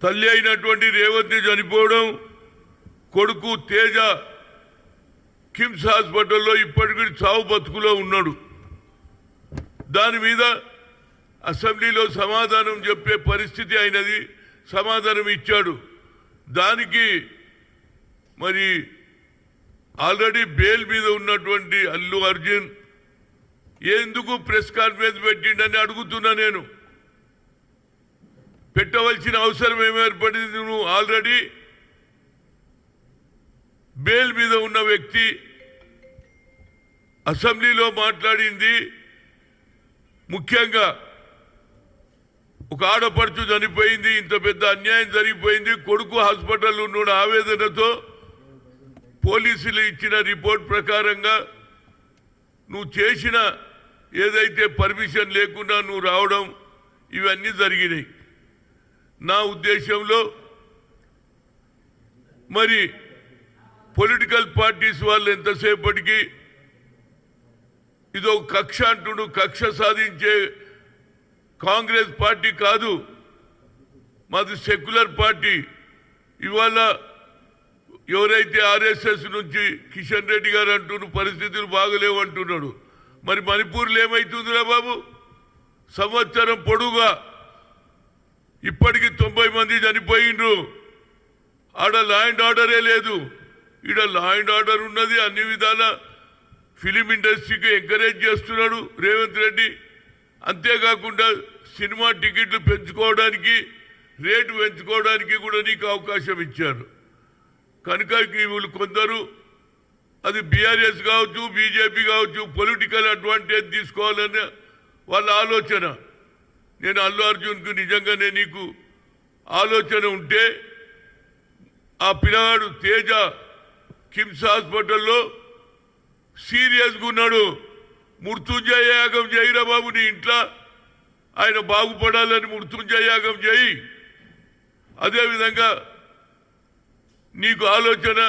తల్లి అయినటువంటి రేవంత్ చనిపోవడం, కొడుకు తేజ కిమ్స్ హాస్పిటల్లో ఇప్పటికీ చావు బతుకులో ఉన్నాడు. దాని మీద అసెంబ్లీలో సమాధానం చెప్పే పరిస్థితి అయినది, సమాధానం ఇచ్చాడు. దానికి మరి ఆల్రెడీ బెయిల్ మీద ఉన్నటువంటి అల్లు అర్జున్ ఎందుకు ప్రెస్ కాన్ఫరెన్స్ పెట్టిండని అడుగుతున్నా. నేను పెట్టవలసిన అవసరం ఏమి ఏర్పడింది? నువ్వు ఆల్రెడీ బెయిల్ మీద ఉన్న వ్యక్తి అసెంబ్లీలో మాట్లాడింది ముఖ్యంగా ఒక ఆడపడుచు చనిపోయింది, ఇంత పెద్ద అన్యాయం జరిగిపోయింది, కొడుకు హాస్పిటల్లో ఉన్న ఆవేదనతో పోలీసులు ఇచ్చిన రిపోర్ట్ ప్రకారంగా నువ్వు చేసిన ఏదైతే పర్మిషన్ లేకుండా నువ్వు రావడం ఇవన్నీ జరిగినాయి. నా ఉద్దేశంలో మరి పొలిటికల్ పార్టీస్ వాళ్ళు ఎంతసేపటికి ఇదో కక్ష అంటుడు, కక్ష సాధించే కాంగ్రెస్ పార్టీ కాదు, మాది సెక్యులర్ పార్టీ. ఇవాళ ఎవరైతే ఆర్ఎస్ఎస్ నుంచి కిషన్ రెడ్డి గారు అంటున్నారు పరిస్థితులు బాగలేవు అంటున్నాడు, మరి మణిపూర్లో ఏమవుతుందిరా బాబు? సంవత్సరం పొడుగా ఇప్పటికి 90 మంది చనిపోయిండ్రు. ఆడ లా అండ్ ఆర్డరే లేదు, ఈడ లా అండ్ ఆర్డర్ ఉన్నది. అన్ని విధాల ఫిలిం ఇండస్ట్రీకి ఎంకరేజ్ చేస్తున్నాడు రేవంత్ రెడ్డి. అంతేకాకుండా సినిమా టికెట్లు పెంచుకోవడానికి, రేటు పెంచుకోవడానికి కూడా నీకు అవకాశం ఇచ్చారు. కనుక వీళ్ళు కొందరు, అది బీఆర్ఎస్ కావచ్చు, బీజేపీ కావచ్చు, పొలిటికల్ అడ్వాంటేజ్ తీసుకోవాలనే వాళ్ళ ఆలోచన. నేను అల్లు అర్జున్కు నిజంగానే నీకు ఆలోచన ఉంటే ఆ పిల్లగాడు తేజ కిమ్స్ హాస్పిటల్లో సీరియస్గా ఉన్నాడు, మృత్యుంజయ యాగం చేయిరా బాబు. నీ ఇంట్లో ఆయన బాగుపడాలని మృత్యుంజయ యాగం చేయి. అదేవిధంగా నీకు ఆలోచన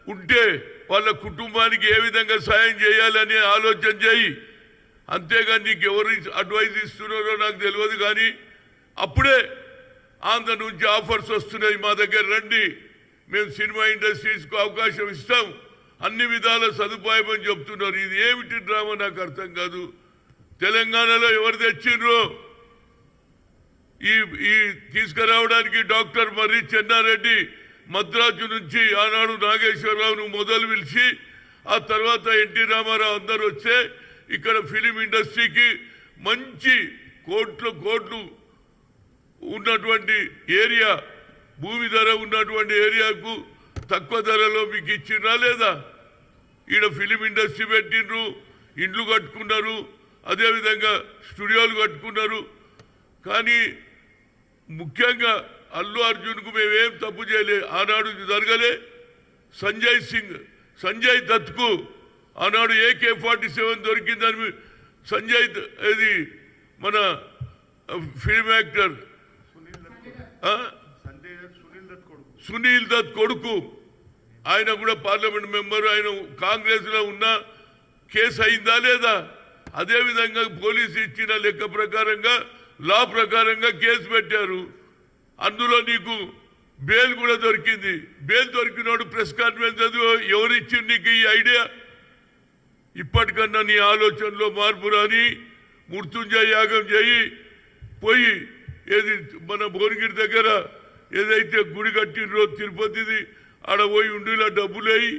ఉంటే వాళ్ళ కుటుంబానికి ఏ విధంగా సాయం చేయాలని ఆలోచన చేయి. అంతేగాని నీకు ఎవరు అడ్వైజ్ ఇస్తున్నారో నాకు తెలియదు, కానీ అప్పుడే ఆంధ్ర నుంచి ఆఫర్స్ వస్తున్నాయి, మా దగ్గర రండి, మేము సినిమా ఇండస్ట్రీస్కు అవకాశం ఇస్తాం, అన్ని విధాల సదుపాయం అని చెప్తున్నారు. ఇది ఏమిటి డ్రామా నాకు అర్థం కాదు. తెలంగాణలో ఎవరు తెచ్చిండ్రు ఈ తీసుకురావడానికి? డాక్టర్ మర్రి చెన్నారెడ్డి మద్రాసు నుంచి ఆనాడు నాగేశ్వరరావును మొదలు పిలిచి ఆ తర్వాత ఎన్టీ రామారావు అందరూ వస్తే ఇక్కడ ఫిలిం ఇండస్ట్రీకి మంచి కోట్లు ఉన్నటువంటి ఏరియా, భూమి ధర ఉన్నటువంటి ఏరియాకు తక్కువ ధరలో మీకు ఇచ్చినా లేదా? ఈడ ఫిలిం ఇండస్ట్రీ పెట్టిండ్రు, ఇండ్లు కట్టుకున్నారు, అదేవిధంగా స్టూడియోలు కట్టుకున్నారు. కానీ ముఖ్యంగా అల్లు అర్జున్కు మేమేం తప్పు చేయలే, ఆనాడు జరగలే. సంజయ్ దత్కు ఆనాడు AK-47 దొరికిందని సంజయ్, ఇది మన ఫిల్మ్ యాక్టర్ సునీల్ దత్ కొడుకు, ఆయన కూడా పార్లమెంట్ మెంబరు, ఆయన కాంగ్రెస్లో ఉన్న కేసు అయిందా లేదా? అదేవిధంగా పోలీసు ఇచ్చిన లెక్క ప్రకారంగా, లా ప్రకారంగా కేసు పెట్టారు. అందులో నీకు బెయిల్ కూడా దొరికింది. బెయిల్ దొరికినోడు ప్రెస్ కాన్ఫరెన్స్ ఎవరు ఇచ్చింది నీకు ఈ ఐడియా? ఇప్పటికన్నా నీ ఆలోచనలో మార్పు రాని, మృత్యుంజయ యాగం చేయి. పోయి ఏది మన భువనగిరి దగ్గర ఏదైతే గుడి కట్టినరో తిరుపతిది, ఆడ పోయి ఉండిలో డబ్బులేయి,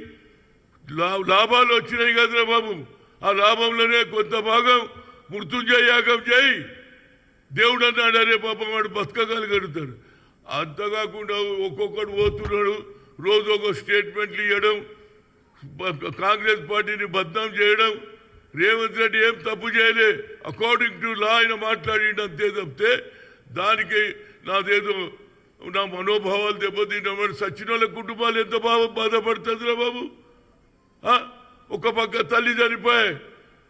లాభాలు వచ్చినాయి కదరా బాబు. ఆ లాభంలోనే కొంత భాగం మృత్యుంజయ యాగం చేయి. దేవుడు అన్నాడు, అరే పాపం వాడు బతకగలుగుతాడు. అంతకాకుండా ఒక్కొక్కడు పోతున్నాడు, రోజు ఒక స్టేట్మెంట్లు ఇవ్వడం, కాంగ్రెస్ పార్టీని బద్నాం చేయడం. రేవంత్ రెడ్డి ఏం తప్పు చేయలే, అకార్డింగ్ టు లా ఆయన మాట్లాడిండు అంతే తప్పితే దానికి నాదేదో నా మనోభావాలు దెబ్బతిన్నామని సచిన వాళ్ళ కుటుంబాలు ఎంత బాధపడుతుందిరా బాబు. ఒక పక్క తల్లి చనిపోయే,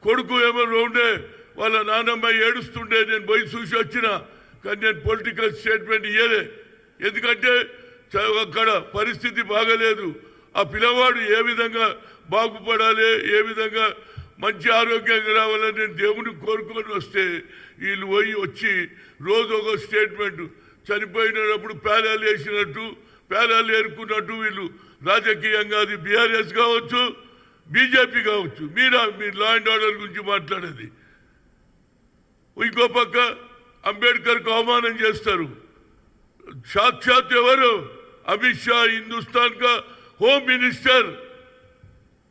కొడుకు ఏమో ఉండే, వాళ్ళ నాన్నమ్మ ఏడుస్తుండే, నేను పోయి చూసి వచ్చిన, కానీ నేను పొలిటికల్ స్టేట్మెంట్ ఇయ్యలే. ఎందుకంటే అక్కడ పరిస్థితి బాగలేదు. ఆ పిల్లవాడు ఏ విధంగా బాగుపడాలి, ఏ విధంగా మంచి ఆరోగ్యంగా రావాలని నేను దేవుని కోరుకొని వస్తే వీళ్ళు వచ్చి రోజు ఒక స్టేట్మెంట్ చనిపోయినప్పుడు పేలాలు వేసినట్టు పేలాలు ఏరుకున్నట్టు వీళ్ళు రాజకీయంగా అది బీఆర్ఎస్ కావచ్చు బీజేపీ కావచ్చు మీరు లా అండ్ ఆర్డర్ గురించి మాట్లాడేది ఇంకో పక్క అంబేద్కర్కు అవమానం చేస్తారు సాక్షాత్ ఎవరు అమిత్ షా హిందుస్థాన్ కా హోమ్ మినిస్టర్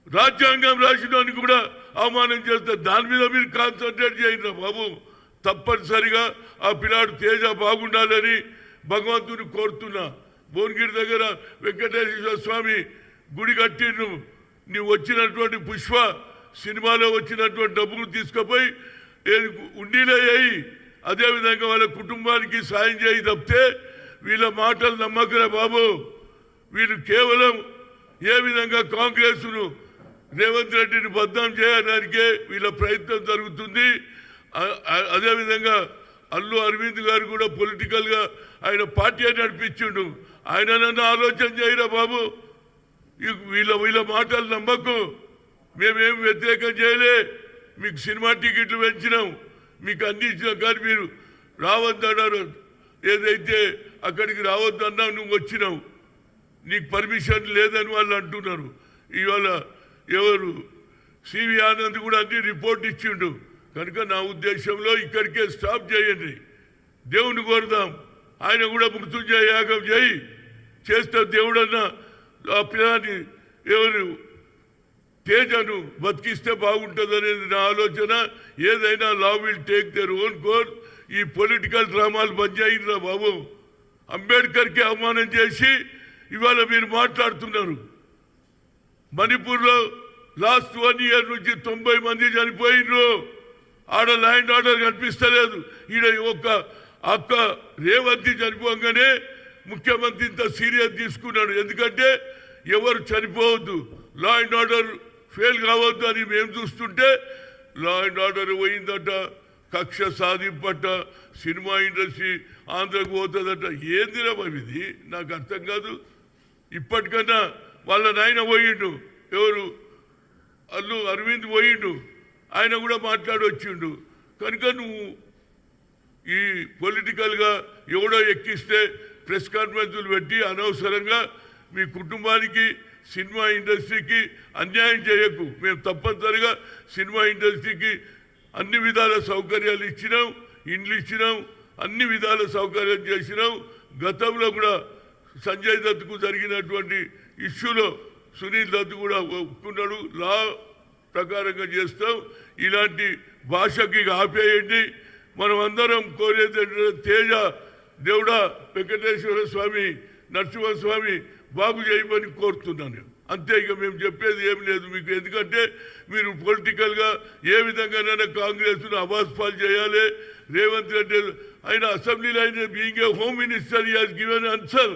రాజ్యాంగం రాసినానికి కూడా అవమానం చేస్తారు దాని మీద మీరు కాన్సన్ట్రేట్ చేయండి బాబు తప్పనిసరిగా ఆ పిల్లాడు తేజ బాగుండాలని భగవంతుని కోరుతున్నా భువనగిరి దగ్గర వెంకటేశ్వర స్వామి గుడి కట్టిను నీవు వచ్చినటువంటి పుష్ప సినిమాలో వచ్చినటువంటి డబ్బులు తీసుకుపోయి ఉండీలో వేయి అదేవిధంగా వాళ్ళ కుటుంబానికి సాయం చేయి తప్పితే వీళ్ళ మాటలు నమ్మకరా బాబు వీళ్ళు కేవలం ఏ విధంగా కాంగ్రెస్ను రేవంత్ రెడ్డిని బద్నాం చేయడానికే వీళ్ళ ప్రయత్నం జరుగుతుంది అదేవిధంగా అల్లు అరవింద్ గారు కూడా పొలిటికల్గా ఆయన పార్టీ నడిపించిండు ఆయన నన్ను ఆలోచన చేయరా బాబు వీళ్ళ మాటలు నమ్మకు మేమేం వ్యతిరేకం చేయలే మీకు సినిమా టికెట్లు పెంచినాం మీకు అందించినాం కానీ మీరు రావద్దన్నారు ఏదైతే అక్కడికి రావద్దన్నా నువ్వు వచ్చినావు నీకు పర్మిషన్ లేదని వాళ్ళు అంటున్నారు ఇవాళ ఎవరు సివి ఆనంద్ కూడా అన్ని రిపోర్ట్ ఇచ్చిండు కనుక నా ఉద్దేశంలో ఇక్కడికే స్టాప్ చేయండి దేవుని కోరుదాం ఆయన కూడా మృత్యుంజయ యాగం చేయి చేస్తే దేవుడన్న ఆ పిల్లాన్ని ఎవరు తేజను బతికిస్తే బాగుంటుంది అనేది నా ఆలోచన ఏదైనా law will take their own course ఈ పొలిటికల్ డ్రామాలు బంద్ చేయండిరా బాబు అంబేద్కర్కి అవమానం చేసి ఇవాళ మీరు మాట్లాడుతున్నారు మణిపూర్లో లాస్ట్ 1 year నుంచి 90 మంది చనిపోయినరు ఆడ ల్యాండ్ ఆర్డర్ కనిపిస్తలేదు ఈడ ఒక్క అక్క రేవంత్ చనిపోగానే ముఖ్యమంత్రి ఇంత సీరియస్ తీసుకున్నాడు ఎందుకంటే ఎవరు చనిపోవద్దు లా అండ్ ఆర్డర్ ఫెయిల్ కావద్దు అని మేము చూస్తుంటే లా అండ్ ఆర్డర్ పోయిందట కక్ష సాధింపట సినిమా ఇండస్ట్రీ ఆంధ్రకు పోతుందట ఏందిరా ఇది నాకు అర్థం కాదు ఇప్పటికన్నా వాళ్ళ నాయన పోయిండు ఎవరు అల్లు అరవింద్ పోయిండు ఆయన కూడా మాట్లాడి వచ్చిండు కనుక నువ్వు ఈ పొలిటికల్గా ఎవడో ఎక్కిస్తే ప్రెస్ కాన్ఫరెన్సులు పెట్టి అనవసరంగా మీ కుటుంబానికి సినిమా ఇండస్ట్రీకి అన్యాయం చేయకు మేము తప్పనిసరిగా సినిమా ఇండస్ట్రీకి అన్ని విధాల సౌకర్యాలు ఇచ్చినాం ఇండ్లు ఇచ్చినాం అన్ని విధాల సౌకర్యం చేసినాం గతంలో కూడా సంజయ్ దత్తుకు జరిగినటువంటి ఇష్యూలో సునీల్ దత్ కూడా ఒప్పుకున్నాడు లా ప్రకారంగా చేస్తాం ఇలాంటి భాషకి ఆపేయండి మనం అందరం కోరేది తేజ దేవుడా వెంకటేశ్వర స్వామి నరసింహస్వామి బాగు చేయమని కోరుతున్నాను అంతే ఇక మేము చెప్పేది ఏం లేదు మీకు ఎందుకంటే మీరు పొలిటికల్గా ఏ విధంగానైనా కాంగ్రెస్ను అవాస్పాలు చేయాలి రేవంత్ రెడ్డి ఆయన అసెంబ్లీలో ఆయన బీయింగ్ ఏ హోమ్ మినిస్టర్ ఈ హాజ్ గివెన్ ఆన్సర్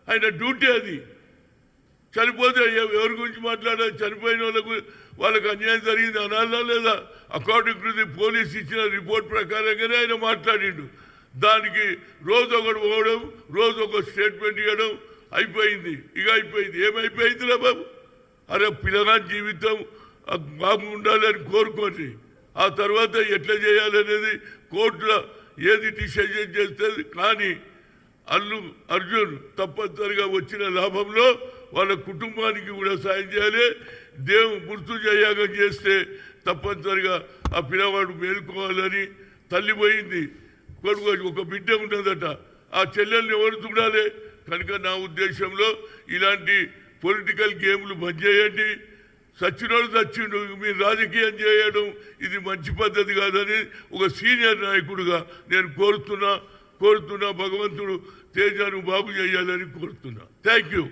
ఆయన డ్యూటీ అది చనిపోతే ఎవరి గురించి మాట్లాడాలి చనిపోయిన వాళ్ళకు అన్యాయం జరిగింది అనాలా లేదా అకార్డింగ్ టు ది పోలీస్ ఇచ్చిన రిపోర్ట్ ప్రకారంగానే ఆయన మాట్లాడిండు దానికి రోజు ఒకటి పోవడం రోజు ఒక స్టేట్మెంట్ ఇవ్వడం అయిపోయింది ఇక అయిపోయింది ఏమైపోయిందిరా బాబు అరే పిల్లగా జీవితం బాగు ఉండాలని కోరుకోండి ఆ తర్వాత ఎట్లా చేయాలనేది కోర్టులో ఏది డిసిజన్ చేస్తుంది కానీ అల్లు అర్జున్ తప్పనిసరిగా వచ్చిన లాభంలో వాళ్ళ కుటుంబానికి కూడా సాయం చేయాలి మృత్యుంజయ యాగం చేస్తే తప్పనిసరిగా ఆ పిల్లవాడు మేలుకోవాలని తల్లి పోయింది కొడుకు ఒక బిడ్డ ఉన్నదట ఆ చెల్లెల్ని ఎవరు చూడాలి కనుక నా ఉద్దేశంలో ఇలాంటి పొలిటికల్ గేమ్లు బంద్ చేయండి సచ్చినోడు చచ్చిండు మీరు రాజకీయం చేయడం ఇది మంచి పద్ధతి కాదని ఒక సీనియర్ నాయకుడిగా నేను కోరుతున్నా భగవంతుడు తేజను బాగు చేయాలని కోరుతున్నా థ్యాంక్ యూ